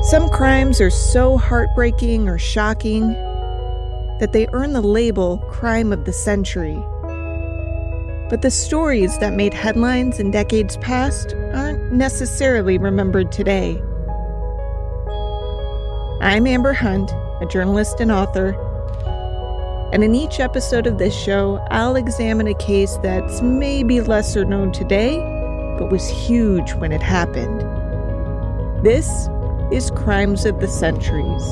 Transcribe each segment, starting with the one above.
Some crimes are so heartbreaking or shocking that they earn the label Crime of the Century. But the stories that made headlines in decades past aren't necessarily remembered today. I'm Amber Hunt, a journalist and author, and in each episode of this show, I'll examine a case that's maybe lesser known today, but was huge when it happened. This is Crimes of the Centuries.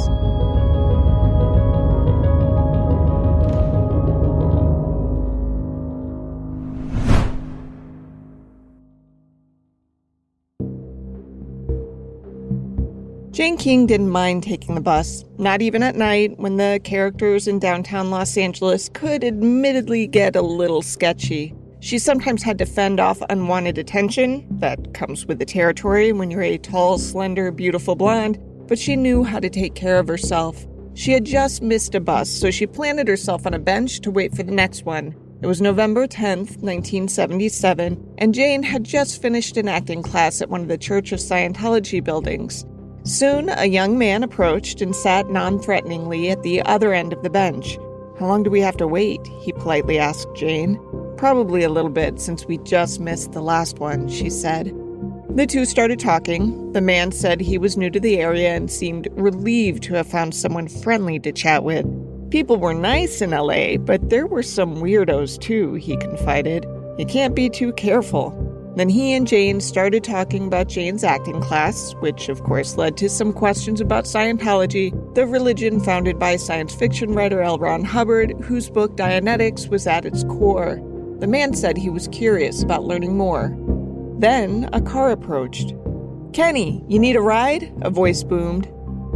Jane King didn't mind taking the bus, not even at night when the characters in downtown Los Angeles could admittedly get a little sketchy. She sometimes had to fend off unwanted attention. That comes with the territory when you're a tall, slender, beautiful blonde, but she knew how to take care of herself. She had just missed a bus, so she planted herself on a bench to wait for the next one. It was November 10th, 1977, and Jane had just finished an acting class at one of the Church of Scientology buildings. Soon, a young man approached and sat non-threateningly at the other end of the bench. "How long do we have to wait?" he politely asked Jane. "Probably a little bit, since we just missed the last one," she said. The two started talking. The man said he was new to the area and seemed relieved to have found someone friendly to chat with. People were nice in LA, but there were some weirdos too, he confided. You can't be too careful. Then he and Jane started talking about Jane's acting class, which of course led to some questions about Scientology, the religion founded by science fiction writer L. Ron Hubbard, whose book Dianetics was at its core. The man said he was curious about learning more. Then a car approached. "Kenny, you need a ride?" a voice boomed.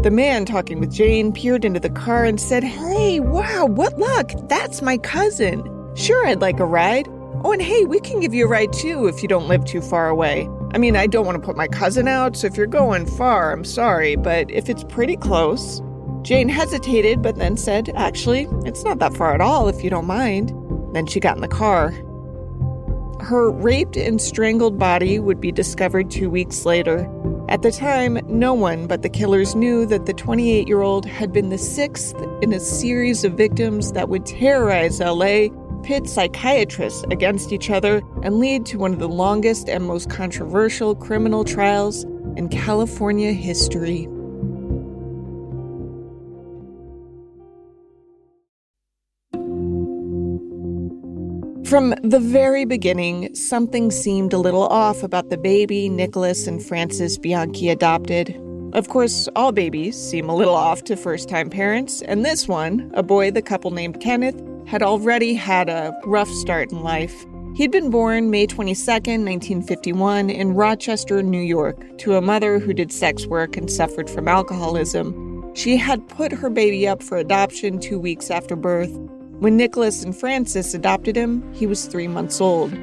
The man talking with Jane peered into the car and said, "Hey, wow, what luck! That's my cousin. Sure, I'd like a ride. Oh, and hey, we can give you a ride too if you don't live too far away. I mean, I don't want to put my cousin out, so if you're going far, I'm sorry, but if it's pretty close." Jane hesitated, but then said, "Actually, it's not that far at all if you don't mind." Then she got in the car. Her raped and strangled body would be discovered 2 weeks later. At the time, no one but the killers knew that the 28-year-old had been the sixth in a series of victims that would terrorize LA, pit psychiatrists against each other, and lead to one of the longest and most controversial criminal trials in California history. From the very beginning, something seemed a little off about the baby Nicholas and Frances Bianchi adopted. Of course, all babies seem a little off to first-time parents, and this one, a boy the couple named Kenneth, had already had a rough start in life. He'd been born May 22nd, 1951, in Rochester, New York, to a mother who did sex work and suffered from alcoholism. She had put her baby up for adoption 2 weeks after birth. When Nicholas and Frances adopted him, he was 3 months old.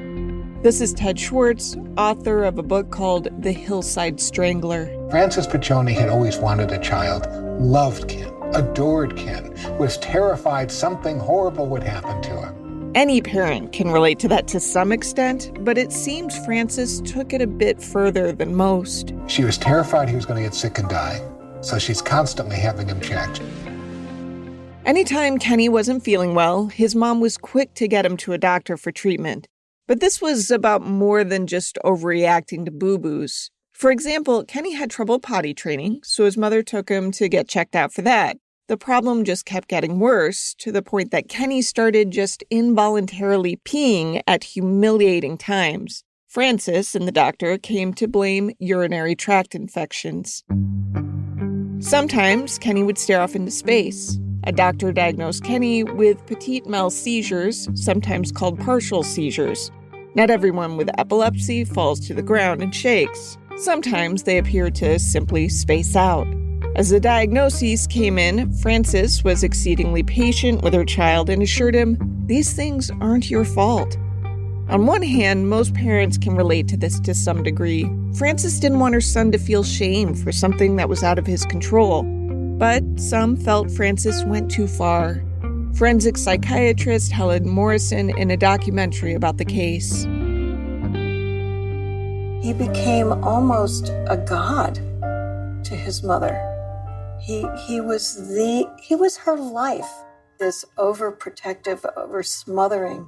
This is Ted Schwartz, author of a book called The Hillside Strangler. Frances Piccioni had always wanted a child, loved Ken, adored Ken, was terrified something horrible would happen to him. Any parent can relate to that to some extent, but it seems Frances took it a bit further than most. She was terrified he was going to get sick and die, so she's constantly having him checked. Anytime Kenny wasn't feeling well, his mom was quick to get him to a doctor for treatment. But this was about more than just overreacting to boo-boos. For example, Kenny had trouble potty training, so his mother took him to get checked out for that. The problem just kept getting worse, to the point that Kenny started just involuntarily peeing at humiliating times. Frances and the doctor came to blame urinary tract infections. Sometimes Kenny would stare off into space. A doctor diagnosed Kenny with petit mal seizures, sometimes called partial seizures. Not everyone with epilepsy falls to the ground and shakes. Sometimes they appear to simply space out. As the diagnoses came in, Frances was exceedingly patient with her child and assured him, "These things aren't your fault." On one hand, most parents can relate to this to some degree. Frances didn't want her son to feel shame for something that was out of his control. But some felt Frances went too far. Forensic psychiatrist Helen Morrison in a documentary about the case. He became almost a god to his mother. He was her life. This overprotective, over-smothering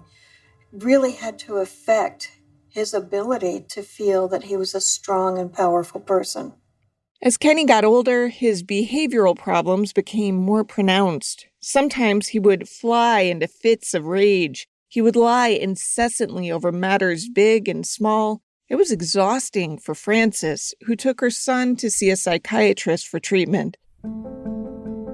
really had to affect his ability to feel that he was a strong and powerful person. As Kenny got older, his behavioral problems became more pronounced. Sometimes he would fly into fits of rage. He would lie incessantly over matters big and small. It was exhausting for Frances, who took her son to see a psychiatrist for treatment.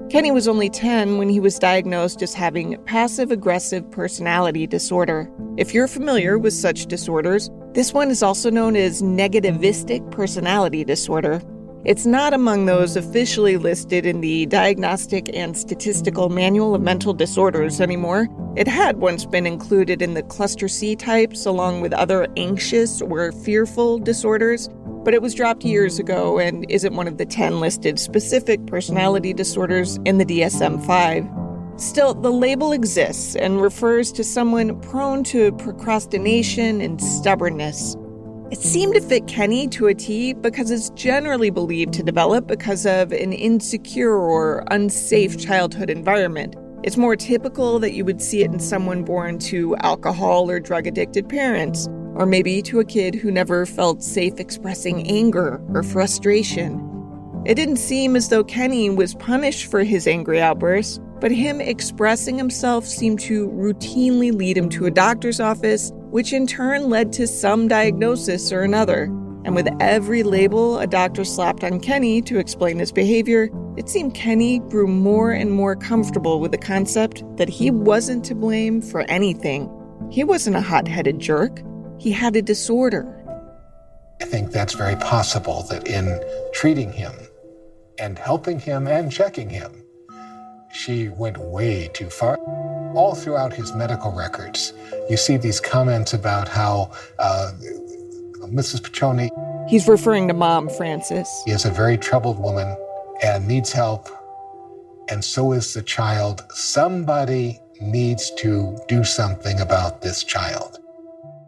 Kenny was only 10 when he was diagnosed as having passive-aggressive personality disorder. If you're familiar with such disorders, this one is also known as negativistic personality disorder. It's not among those officially listed in the Diagnostic and Statistical Manual of Mental Disorders anymore. It had once been included in the cluster C types along with other anxious or fearful disorders, but it was dropped years ago and isn't one of the 10 listed specific personality disorders in the DSM-5. Still, the label exists and refers to someone prone to procrastination and stubbornness. It seemed to fit Kenny to a T because it's generally believed to develop because of an insecure or unsafe childhood environment. It's more typical that you would see it in someone born to alcohol or drug-addicted parents, or maybe to a kid who never felt safe expressing anger or frustration. It didn't seem as though Kenny was punished for his angry outbursts, but him expressing himself seemed to routinely lead him to a doctor's office, which in turn led to some diagnosis or another. And with every label a doctor slapped on Kenny to explain his behavior, it seemed Kenny grew more and more comfortable with the concept that he wasn't to blame for anything. He wasn't a hot-headed jerk. He had a disorder. I think that's very possible that in treating him and helping him and checking him, she went way too far. All throughout his medical records, you see these comments about how Mrs. Piccioni... He's referring to Mom, Frances. ...is a very troubled woman and needs help, and so is the child. Somebody needs to do something about this child.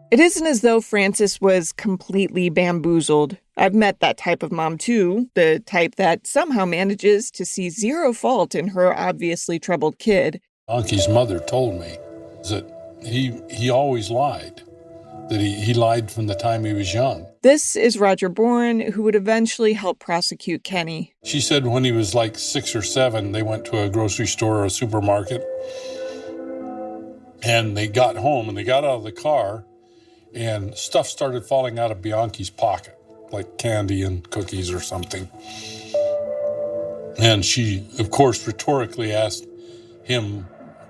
It isn't as though Frances was completely bamboozled. I've met that type of mom too, the type that somehow manages to see zero fault in her obviously troubled kid. Bianchi's mother told me that he always lied, that he lied from the time he was young. This is Roger Bourne, who would eventually help prosecute Kenny. She said when he was like 6 or 7, they went to a grocery store or a supermarket, and they got home and they got out of the car, and stuff started falling out of Bianchi's pocket, like candy and cookies or something. And she, of course, rhetorically asked him,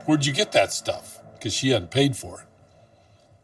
"Where'd you get that stuff?" Because she hadn't paid for it.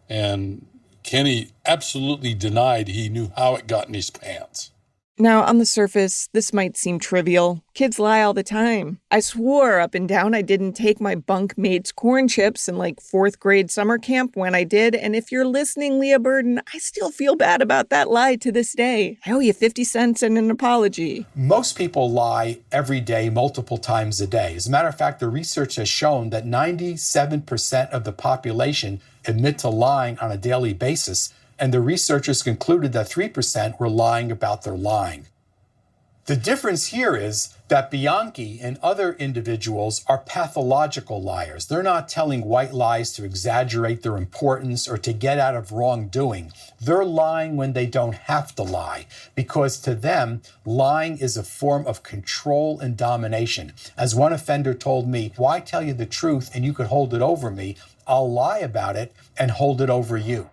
And Kenny absolutely denied he knew how it got in his pants. Now, on the surface, this might seem trivial. Kids lie all the time. I swore up and down I didn't take my bunk mate's corn chips in like 4th grade summer camp when I did, and if you're listening, Leah Burden, I still feel bad about that lie to this day. I owe you 50 cents and an apology. Most people lie every day, multiple times a day. As a matter of fact, the research has shown that 97% of the population admit to lying on a daily basis, and the researchers concluded that 3% were lying about their lying. The difference here is that Bianchi and other individuals are pathological liars. They're not telling white lies to exaggerate their importance or to get out of wrongdoing. They're lying when they don't have to lie, because to them, lying is a form of control and domination. As one offender told me, "Why tell you the truth and you could hold it over me? I'll lie about it and hold it over you."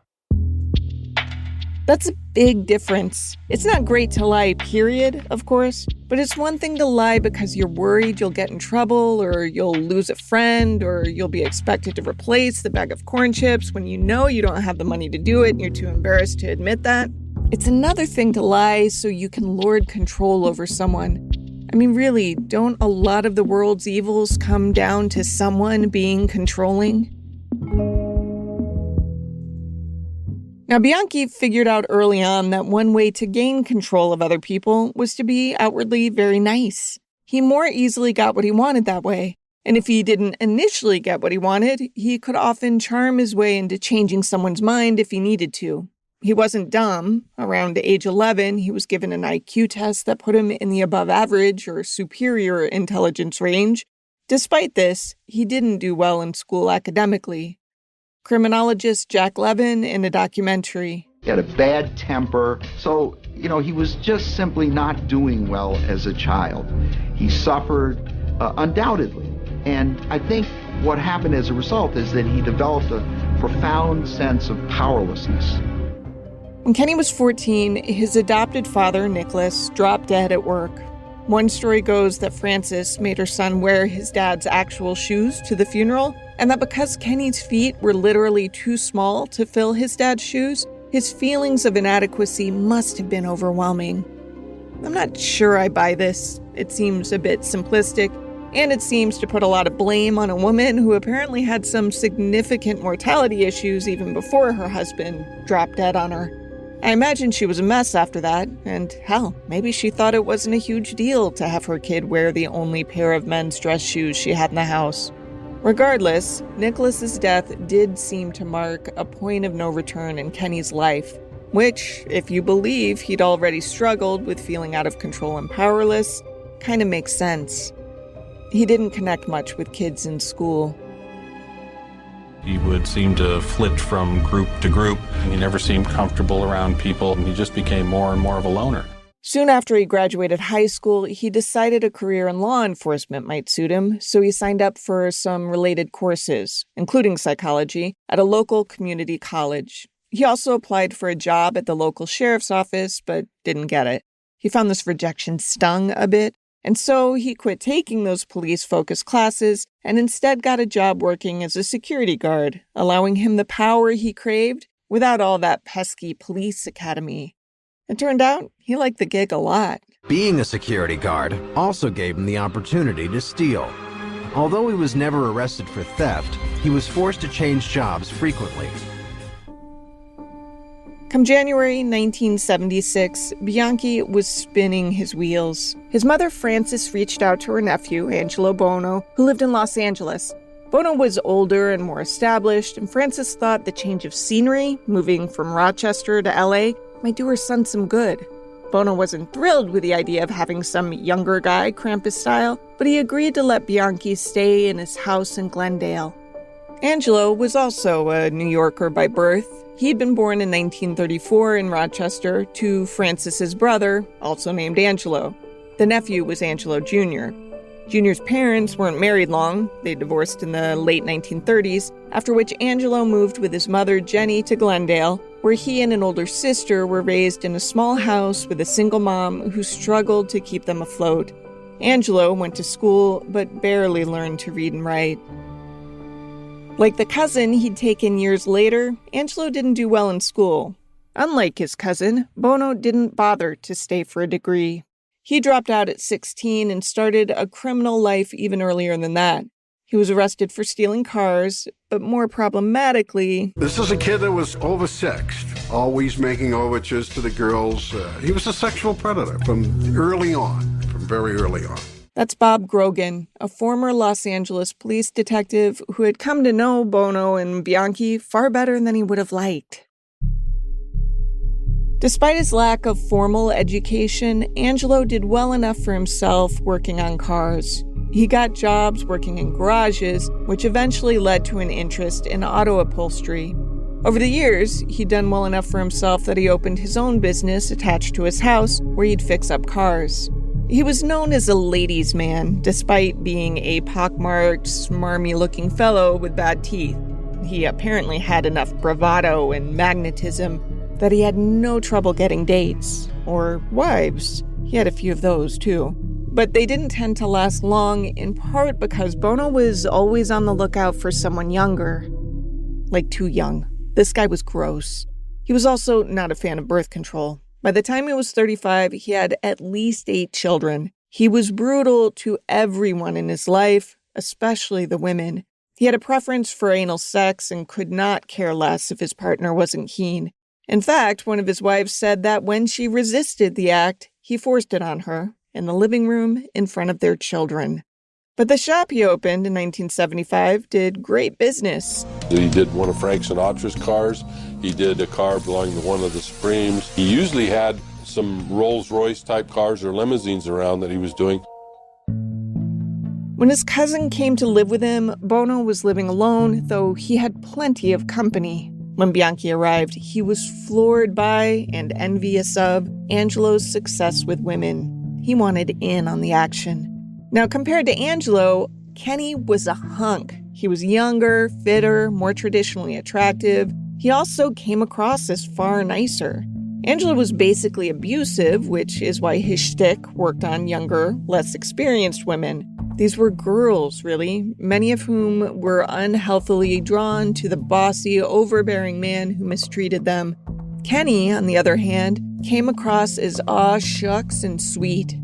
That's a big difference. It's not great to lie, period, of course, but it's one thing to lie because you're worried you'll get in trouble or you'll lose a friend or you'll be expected to replace the bag of corn chips when you know you don't have the money to do it and you're too embarrassed to admit that. It's another thing to lie so you can lord control over someone. I mean, really, don't a lot of the world's evils come down to someone being controlling? Now, Bianchi figured out early on that one way to gain control of other people was to be outwardly very nice. He more easily got what he wanted that way. And if he didn't initially get what he wanted, he could often charm his way into changing someone's mind if he needed to. He wasn't dumb. Around age 11, he was given an IQ test that put him in the above average or superior intelligence range. Despite this, he didn't do well in school academically. Criminologist Jack Levin in a documentary. He had a bad temper, so, he was just simply not doing well as a child. He suffered undoubtedly, and I think what happened as a result is that he developed a profound sense of powerlessness. When Kenny was 14, his adopted father, Nicholas, dropped dead at work. One story goes that Frances made her son wear his dad's actual shoes to the funeral, and that because Kenny's feet were literally too small to fill his dad's shoes, his feelings of inadequacy must have been overwhelming. I'm not sure I buy this. It seems a bit simplistic, and it seems to put a lot of blame on a woman who apparently had some significant mortality issues even before her husband dropped dead on her. I imagine she was a mess after that, and hell, maybe she thought it wasn't a huge deal to have her kid wear the only pair of men's dress shoes she had in the house. Regardless, Nicholas's death did seem to mark a point of no return in Kenny's life, which, if you believe he'd already struggled with feeling out of control and powerless, kind of makes sense. He didn't connect much with kids in school. He would seem to flit from group to group. He never seemed comfortable around people, and he just became more and more of a loner. Soon after he graduated high school, he decided a career in law enforcement might suit him, so he signed up for some related courses, including psychology, at a local community college. He also applied for a job at the local sheriff's office, but didn't get it. He found this rejection stung a bit, and so he quit taking those police-focused classes and instead got a job working as a security guard, allowing him the power he craved without all that pesky police academy. It turned out he liked the gig a lot. Being a security guard also gave him the opportunity to steal. Although he was never arrested for theft, he was forced to change jobs frequently. Come January 1976, Bianchi was spinning his wheels. His mother, Frances, reached out to her nephew, Angelo Bono, who lived in Los Angeles. Bono was older and more established, and Frances thought the change of scenery, moving from Rochester to LA, might do her son some good. Bono wasn't thrilled with the idea of having some younger guy cramp his style, but he agreed to let Bianchi stay in his house in Glendale. Angelo was also a New Yorker by birth. He'd been born in 1934 in Rochester to Frances's brother, also named Angelo. The nephew was Angelo Jr. Jr.'s parents weren't married long. They divorced in the late 1930s, after which Angelo moved with his mother, Jenny, to Glendale, where he and an older sister were raised in a small house with a single mom who struggled to keep them afloat. Angelo went to school, but barely learned to read and write. Like the cousin he'd taken years later, Angelo didn't do well in school. Unlike his cousin, Bono didn't bother to stay for a degree. He dropped out at 16 and started a criminal life even earlier than that. He was arrested for stealing cars, but more problematically... This is a kid that was oversexed, always making overtures to the girls. He was a sexual predator from very early on. That's Bob Grogan, a former Los Angeles police detective who had come to know Bono and Bianchi far better than he would have liked. Despite his lack of formal education, Angelo did well enough for himself working on cars. He got jobs working in garages, which eventually led to an interest in auto upholstery. Over the years, he'd done well enough for himself that he opened his own business attached to his house where he'd fix up cars. He was known as a ladies' man, despite being a pockmarked, smarmy-looking fellow with bad teeth. He apparently had enough bravado and magnetism that he had no trouble getting dates, or wives. He had a few of those, too. But they didn't tend to last long, in part because Bono was always on the lookout for someone younger. Like, too young. This guy was gross. He was also not a fan of birth control. By the time he was 35, he had at least 8 children. He was brutal to everyone in his life, especially the women. He had a preference for anal sex and could not care less if his partner wasn't keen. In fact, one of his wives said that when she resisted the act, he forced it on her, in the living room in front of their children. But the shop he opened in 1975 did great business. He did one of Frank Sinatra's cars. He did a car belonging to one of the Supremes. He usually had some Rolls-Royce type cars or limousines around that he was doing. When his cousin came to live with him, Bono was living alone, though he had plenty of company. When Bianchi arrived, he was floored by and envious of Angelo's success with women. He wanted in on the action. Now, compared to Angelo, Kenny was a hunk. He was younger, fitter, more traditionally attractive. He also came across as far nicer. Angelo was basically abusive, which is why his shtick worked on younger, less experienced women. These were girls, really, many of whom were unhealthily drawn to the bossy, overbearing man who mistreated them. Kenny, on the other hand, came across as aw shucks and sweet.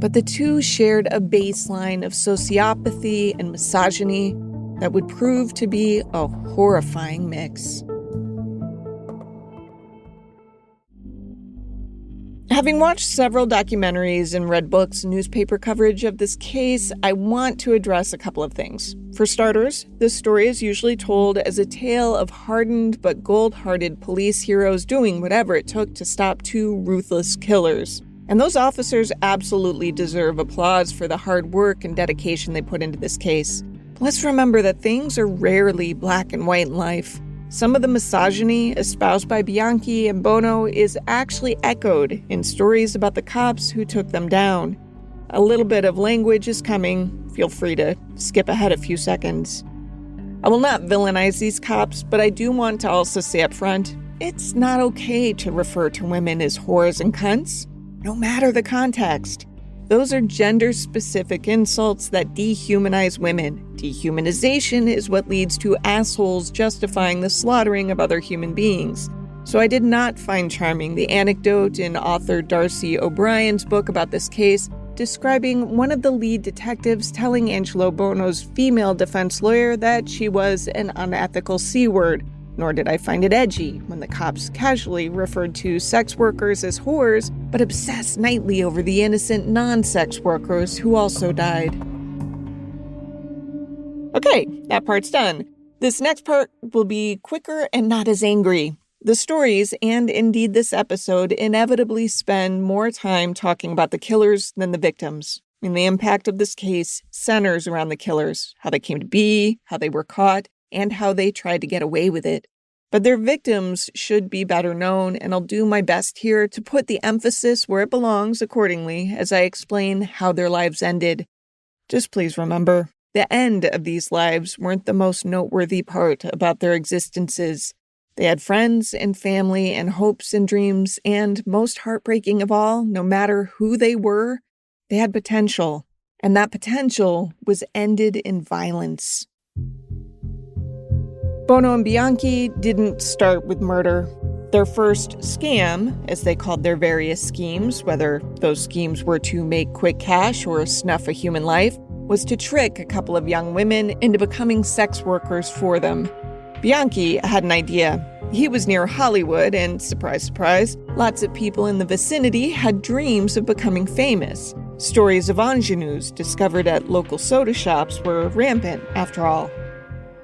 But the two shared a baseline of sociopathy and misogyny that would prove to be a horrifying mix. Having watched several documentaries and read books and newspaper coverage of this case, I want to address a couple of things. For starters, this story is usually told as a tale of hardened but gold-hearted police heroes doing whatever it took to stop two ruthless killers. And those officers absolutely deserve applause for the hard work and dedication they put into this case. Let's remember that things are rarely black and white in life. Some of the misogyny espoused by Bianchi and Bono is actually echoed in stories about the cops who took them down. A little bit of language is coming. Feel free to skip ahead a few seconds. I will not villainize these cops, but I do want to also say up front, it's not okay to refer to women as whores and cunts, no matter the context. Those are gender-specific insults that dehumanize women. Dehumanization is what leads to assholes justifying the slaughtering of other human beings. So I did not find charming the anecdote in author Darcy O'Brien's book about this case, describing one of the lead detectives telling Angelo Bono's female defense lawyer that she was an unethical C-word. Nor did I find it edgy when the cops casually referred to sex workers as whores, but obsessed nightly over the innocent non-sex workers who also died. Okay, that part's done. This next part will be quicker and not as angry. The stories, and indeed this episode, inevitably spend more time talking about the killers than the victims. And the impact of this case centers around the killers, how they came to be, how they were caught, and how they tried to get away with it. But their victims should be better known, and I'll do my best here to put the emphasis where it belongs accordingly as I explain how their lives ended. Just please remember, the end of these lives weren't the most noteworthy part about their existences. They had friends and family and hopes and dreams, and most heartbreaking of all, no matter who they were, they had potential, and that potential was ended in violence. Bono and Bianchi didn't start with murder. Their first scam, as they called their various schemes, whether those schemes were to make quick cash or snuff a human life, was to trick a couple of young women into becoming sex workers for them. Bianchi had an idea. He was near Hollywood, and surprise, surprise, lots of people in the vicinity had dreams of becoming famous. Stories of ingenues discovered at local soda shops were rampant, after all.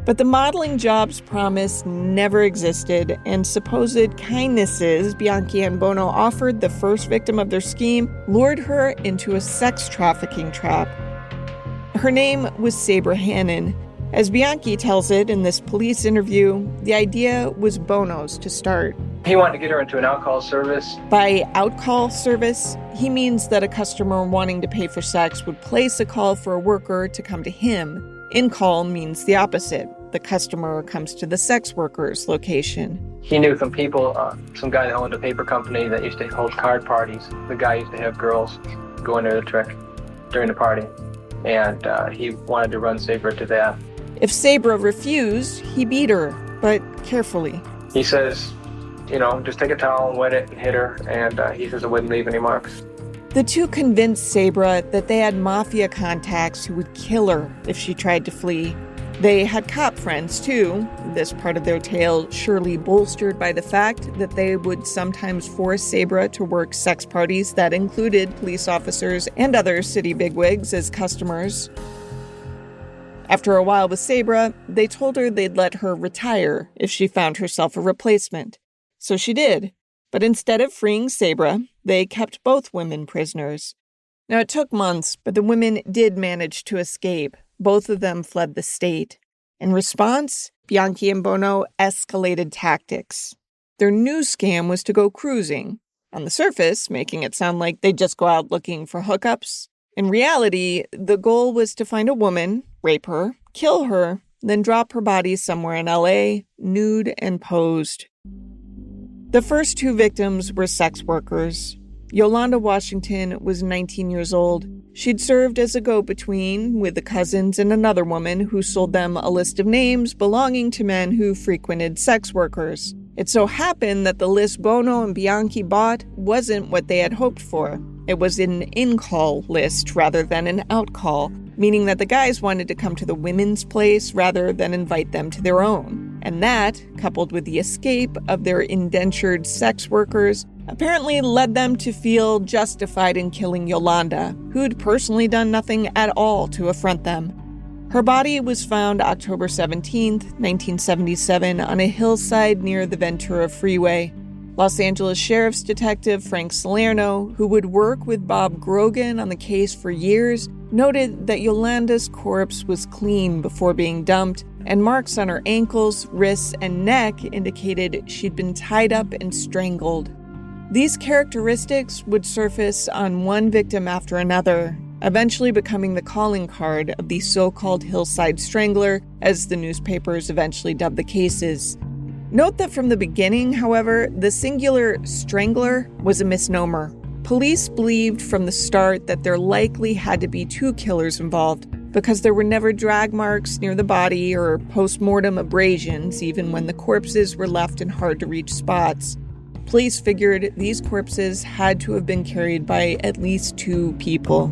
But the modeling job's promise never existed, and supposed kindnesses Bianchi and Bono offered the first victim of their scheme lured her into a sex trafficking trap. Her name was Sabra Hannon. As Bianchi tells it in this police interview, the idea was Bono's to start. He wanted to get her into an outcall service. By outcall service, he means that a customer wanting to pay for sex would place a call for a worker to come to him. In-call means the opposite. The customer comes to the sex worker's location. He knew some people, some guy that owned a paper company that used to hold card parties. The guy used to have girls go in there to trick during the party. And he wanted to run Sabra to that. If Sabra refused, he beat her, but carefully. He says, just take a towel and wet it and hit her. And he says it wouldn't leave any marks. The two convinced Sabra that they had mafia contacts who would kill her if she tried to flee. They had cop friends, too, this part of their tale surely bolstered by the fact that they would sometimes force Sabra to work sex parties that included police officers and other city bigwigs as customers. After a while with Sabra, they told her they'd let her retire if she found herself a replacement. So she did. But instead of freeing Sabra, they kept both women prisoners. Now, it took months, but the women did manage to escape. Both of them fled the state. In response, Bianchi and Bono escalated tactics. Their new scam was to go cruising. On the surface, making it sound like they'd just go out looking for hookups. In reality, the goal was to find a woman, rape her, kill her, then drop her body somewhere in LA, nude and posed. The first two victims were sex workers. Yolanda Washington was 19 years old. She'd served as a go-between with the cousins and another woman who sold them a list of names belonging to men who frequented sex workers. It so happened that the list Bono and Bianchi bought wasn't what they had hoped for. It was an in-call list rather than an out-call, meaning that the guys wanted to come to the women's place rather than invite them to their own. And that, coupled with the escape of their indentured sex workers, apparently led them to feel justified in killing Yolanda, who'd personally done nothing at all to affront them. Her body was found October 17, 1977, on a hillside near the Ventura Freeway. Los Angeles Sheriff's Detective Frank Salerno, who would work with Bob Grogan on the case for years, noted that Yolanda's corpse was clean before being dumped, and marks on her ankles, wrists, and neck indicated she'd been tied up and strangled. These characteristics would surface on one victim after another, eventually becoming the calling card of the so-called Hillside Strangler, as the newspapers eventually dubbed the cases. Note that from the beginning, however, the singular strangler was a misnomer. Police believed from the start that there likely had to be two killers involved, because there were never drag marks near the body or post-mortem abrasions, even when the corpses were left in hard-to-reach spots. Police figured these corpses had to have been carried by at least two people.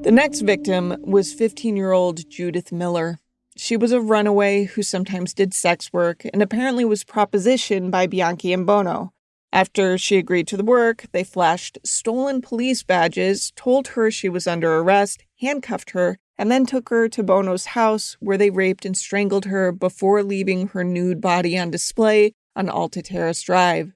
The next victim was 15-year-old Judith Miller. She was a runaway who sometimes did sex work and apparently was propositioned by Bianchi and Bono. After she agreed to the work, they flashed stolen police badges, told her she was under arrest, handcuffed her, and then took her to Bono's house where they raped and strangled her before leaving her nude body on display on Alta Terrace Drive.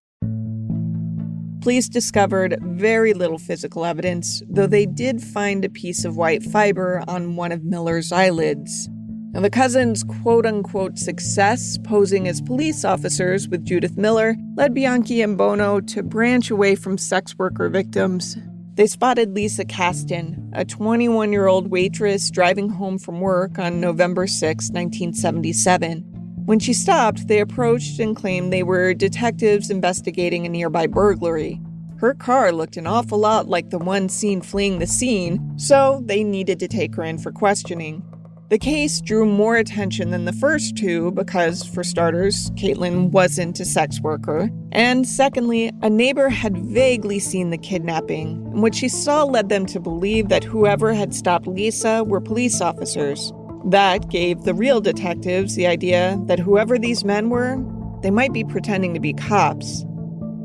Police discovered very little physical evidence, though they did find a piece of white fiber on one of Miller's eyelids. Now, the cousins' quote-unquote success posing as police officers with Judith Miller led Bianchi and Bono to branch away from sex worker victims. They spotted Lisa Caston, a 21-year-old waitress driving home from work on November 6, 1977. When she stopped, they approached and claimed they were detectives investigating a nearby burglary. Her car looked an awful lot like the one seen fleeing the scene, so they needed to take her in for questioning. The case drew more attention than the first two because, for starters, Caitlin wasn't a sex worker. And secondly, a neighbor had vaguely seen the kidnapping, and what she saw led them to believe that whoever had stopped Lisa were police officers. That gave the real detectives the idea that whoever these men were, they might be pretending to be cops.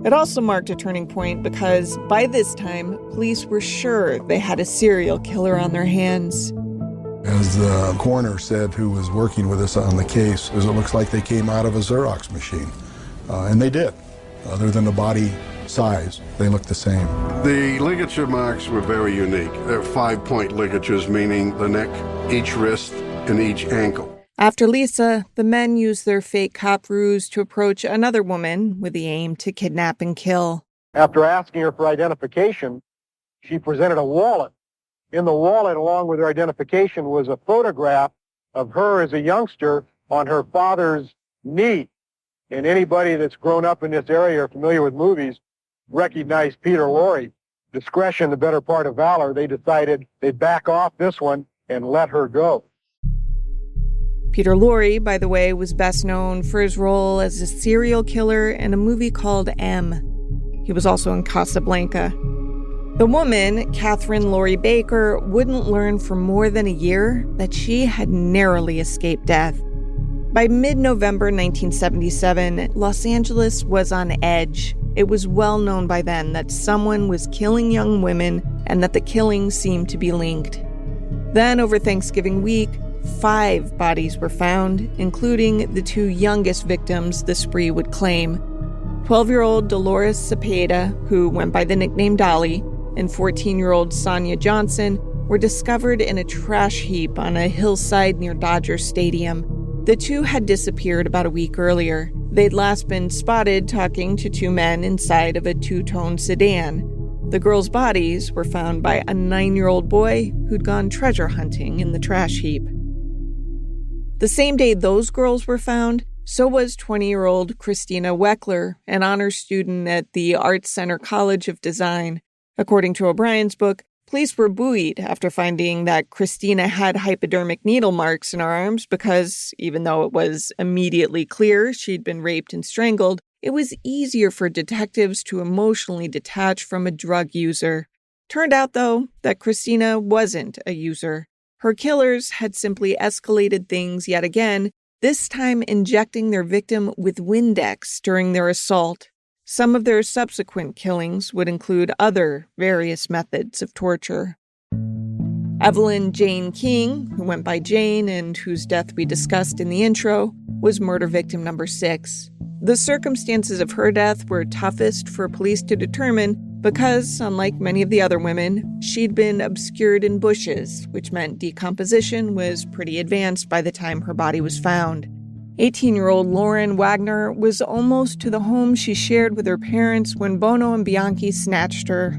It also marked a turning point because, by this time, police were sure they had a serial killer on their hands. As the coroner said, who was working with us on the case, it looks like they came out of a Xerox machine. And they did. Other than the body size, they looked the same. The ligature marks were very unique. They're 5-point ligatures, meaning the neck, each wrist, and each ankle. After Lisa, the men used their fake cop ruse to approach another woman with the aim to kidnap and kill. After asking her for identification, she presented a wallet. In the wallet, along with her identification, was a photograph of her as a youngster on her father's knee. And anybody that's grown up in this area or familiar with movies recognized Peter Lorre. Discretion, the better part of valor. They decided they'd back off this one and let her go. Peter Lorre, by the way, was best known for his role as a serial killer in a movie called M. He was also in Casablanca. The woman, Catherine Lori Baker, wouldn't learn for more than a year that she had narrowly escaped death. By mid-November 1977, Los Angeles was on edge. It was well known by then that someone was killing young women and that the killings seemed to be linked. Then, over Thanksgiving week, 5 bodies were found, including the 2 youngest victims the spree would claim. 12-year-old Dolores Cepeda, who went by the nickname Dolly, and 14-year-old Sonia Johnson were discovered in a trash heap on a hillside near Dodger Stadium. The 2 had disappeared about a week earlier. They'd last been spotted talking to 2 men inside of a 2-tone sedan. The girls' bodies were found by a 9-year-old boy who'd gone treasure hunting in the trash heap. The same day those girls were found, so was 20-year-old Christina Weckler, an honors student at the Art Center College of Design. According to O'Brien's book, police were buoyed after finding that Christina had hypodermic needle marks in her arms because, even though it was immediately clear she'd been raped and strangled, it was easier for detectives to emotionally detach from a drug user. Turned out, though, that Christina wasn't a user. Her killers had simply escalated things yet again, this time injecting their victim with Windex during their assault. Some of their subsequent killings would include other various methods of torture. Evelyn Jane King, who went by Jane and whose death we discussed in the intro, was murder victim number 6. The circumstances of her death were toughest for police to determine because, unlike many of the other women, she'd been obscured in bushes, which meant decomposition was pretty advanced by the time her body was found. 18-year-old Lauren Wagner was almost to the home she shared with her parents when Bono and Bianchi snatched her.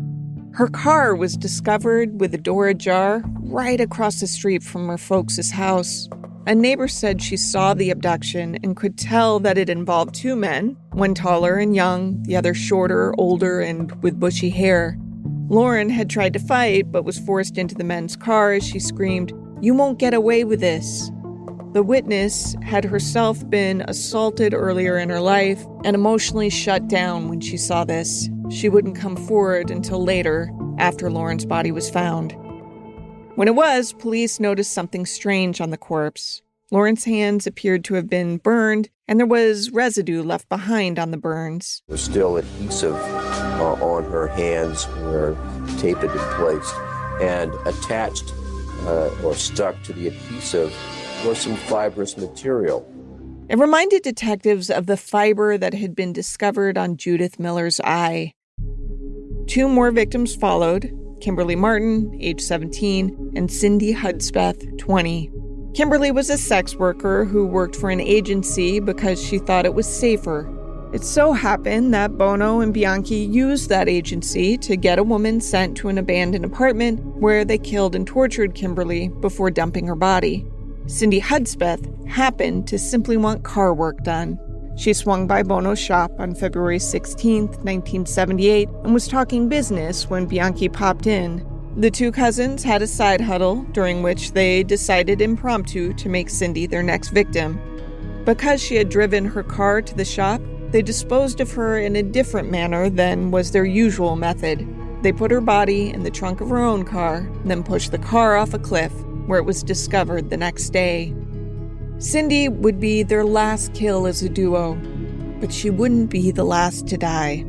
Her car was discovered with the door ajar right across the street from her folks' house. A neighbor said she saw the abduction and could tell that it involved 2 men, one taller and young, the other shorter, older, and with bushy hair. Lauren had tried to fight but was forced into the men's car as she screamed, "You won't get away with this." The witness had herself been assaulted earlier in her life and emotionally shut down when she saw this. She wouldn't come forward until later, after Lauren's body was found. When it was, police noticed something strange on the corpse. Lauren's hands appeared to have been burned, and there was residue left behind on the burns. There's still adhesive on her hands where tape had been placed, and attached or stuck to the adhesive was some fibrous material. It reminded detectives of the fiber that had been discovered on Judith Miller's eye. 2 more victims followed, Kimberly Martin, age 17, and Cindy Hudspeth, 20. Kimberly was a sex worker who worked for an agency because she thought it was safer. It so happened that Bono and Bianchi used that agency to get a woman sent to an abandoned apartment where they killed and tortured Kimberly before dumping her body. Cindy Hudspeth happened to simply want car work done. She swung by Bono's shop on February 16, 1978, and was talking business when Bianchi popped in. The 2 cousins had a side huddle, during which they decided impromptu to make Cindy their next victim. Because she had driven her car to the shop, they disposed of her in a different manner than was their usual method. They put her body in the trunk of her own car, then pushed the car off a cliff, where it was discovered the next day. Cindy would be their last kill as a duo, but she wouldn't be the last to die.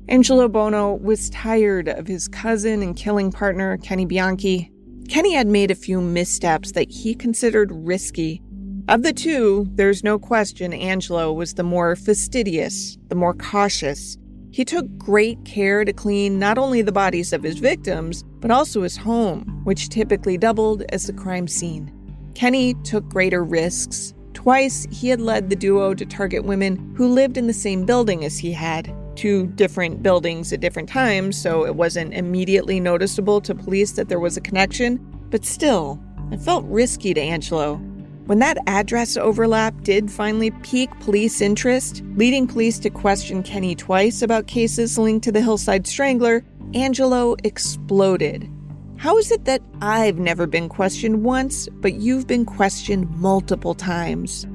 Angelo Bono was tired of his cousin and killing partner, Kenny Bianchi. Kenny had made a few missteps that he considered risky. Of the 2, there's no question Angelo was the more fastidious, the more cautious. He took great care to clean not only the bodies of his victims, but also his home, which typically doubled as the crime scene. Kenny took greater risks. Twice, he had led the duo to target women who lived in the same building as he had. 2 different buildings at different times, so it wasn't immediately noticeable to police that there was a connection, but still, it felt risky to Angelo. When that address overlap did finally pique police interest, leading police to question Kenny twice about cases linked to the Hillside Strangler, Angelo exploded. How is it that I've never been questioned once, but you've been questioned multiple times?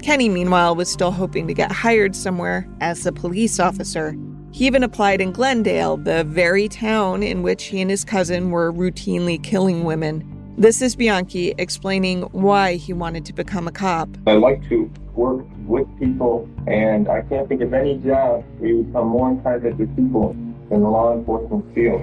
Kenny, meanwhile, was still hoping to get hired somewhere as a police officer. He even applied in Glendale, the very town in which he and his cousin were routinely killing women. This is Bianchi explaining why he wanted to become a cop. I like to work with people, and I can't think of any job where you become more in contact with people than the law enforcement field.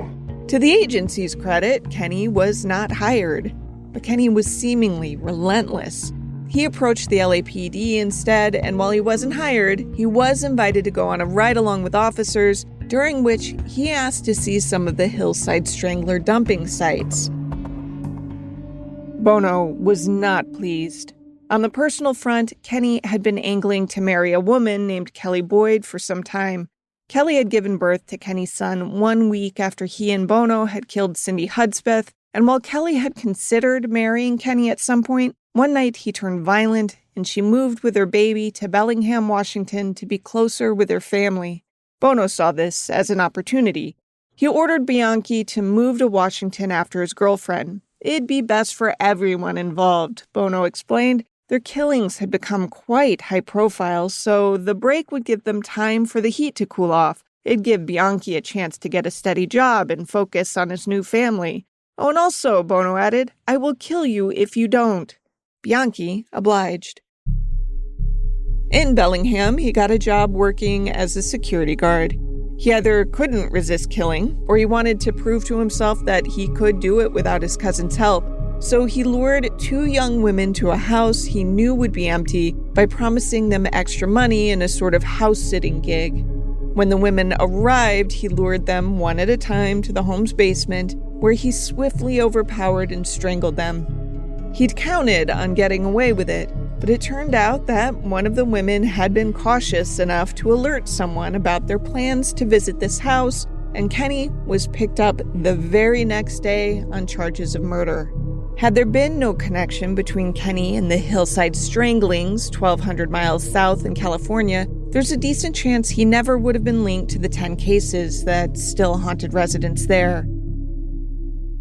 To the agency's credit, Kenny was not hired, but Kenny was seemingly relentless. He approached the LAPD instead, and while he wasn't hired, he was invited to go on a ride-along with officers, during which he asked to see some of the Hillside Strangler dumping sites. Bono was not pleased. On the personal front, Kenny had been angling to marry a woman named Kelly Boyd for some time. Kelly had given birth to Kenny's son 1 week after he and Bono had killed Cindy Hudspeth, and while Kelly had considered marrying Kenny at some point, one night he turned violent and she moved with her baby to Bellingham, Washington to be closer with her family. Bono saw this as an opportunity. He ordered Bianchi to move to Washington after his girlfriend. It'd be best for everyone involved, Bono explained. Their killings had become quite high profile, so the break would give them time for the heat to cool off. It'd give Bianchi a chance to get a steady job and focus on his new family. Oh, and also, Bono added, I will kill you if you don't. Bianchi obliged. In Bellingham, he got a job working as a security guard. He either couldn't resist killing, or he wanted to prove to himself that he could do it without his cousin's help. So he lured 2 young women to a house he knew would be empty by promising them extra money in a sort of house-sitting gig. When the women arrived, he lured them one at a time to the home's basement, where he swiftly overpowered and strangled them. He'd counted on getting away with it, but it turned out that one of the women had been cautious enough to alert someone about their plans to visit this house, and Kenny was picked up the very next day on charges of murder. Had there been no connection between Kenny and the Hillside Stranglings, 1,200 miles south in California, there's a decent chance he never would have been linked to the 10 cases that still haunted residents there.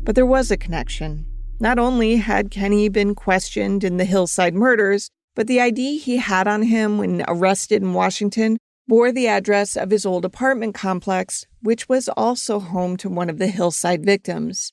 But there was a connection. Not only had Kenny been questioned in the Hillside murders, but the ID he had on him when arrested in Washington bore the address of his old apartment complex, which was also home to one of the Hillside victims.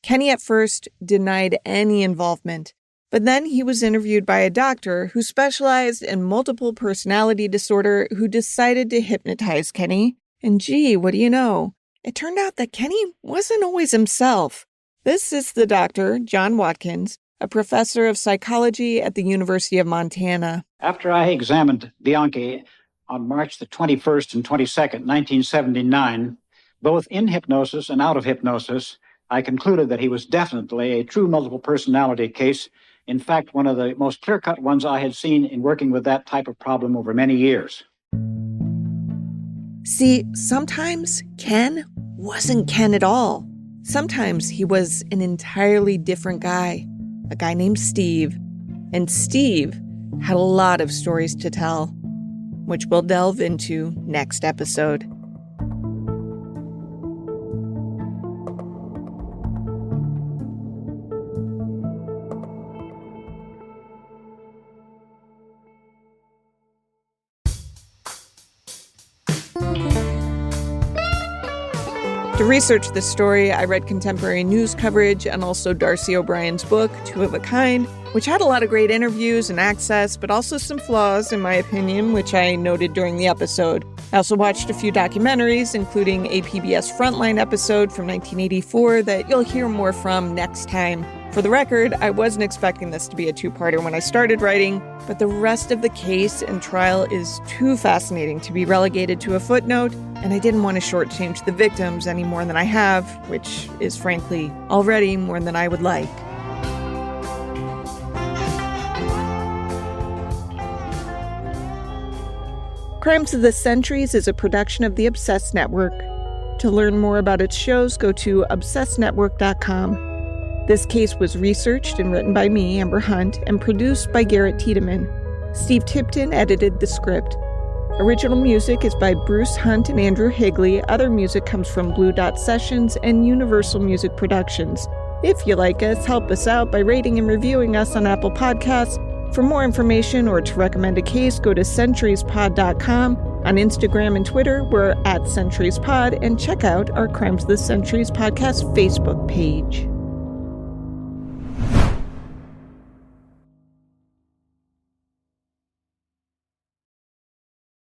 Kenny at first denied any involvement, but then he was interviewed by a doctor who specialized in multiple personality disorder who decided to hypnotize Kenny. And gee, what do you know? It turned out that Kenny wasn't always himself. This is the doctor, John Watkins, a professor of psychology at the University of Montana. After I examined Bianchi on March the 21st and 22nd, 1979, both in hypnosis and out of hypnosis, I concluded that he was definitely a true multiple personality case. In fact, one of the most clear-cut ones I had seen in working with that type of problem over many years. See, sometimes Ken wasn't Ken at all. Sometimes he was an entirely different guy, a guy named Steve. And Steve had a lot of stories to tell, which we'll delve into next episode. To research this story, I read contemporary news coverage and also Darcy O'Brien's book, Two of a Kind, which had a lot of great interviews and access, but also some flaws, in my opinion, which I noted during the episode. I also watched a few documentaries, including a PBS Frontline episode from 1984 that you'll hear more from next time. For the record, I wasn't expecting this to be a two-parter when I started writing, but the rest of the case and trial is too fascinating to be relegated to a footnote, and I didn't want to shortchange the victims any more than I have, which is frankly already more than I would like. Crimes of the Centuries is a production of the Obsessed Network. To learn more about its shows, go to obsessednetwork.com. This case was researched and written by me, Amber Hunt, and produced by Garrett Tiedemann. Steve Tipton edited the script. Original music is by Bruce Hunt and Andrew Higley. Other music comes from Blue Dot Sessions and Universal Music Productions. If you like us, help us out by rating and reviewing us on Apple Podcasts. For more information or to recommend a case, go to centuriespod.com. On Instagram and Twitter, we're @centuriespod, and check out our Crimes of the Centuries podcast Facebook page.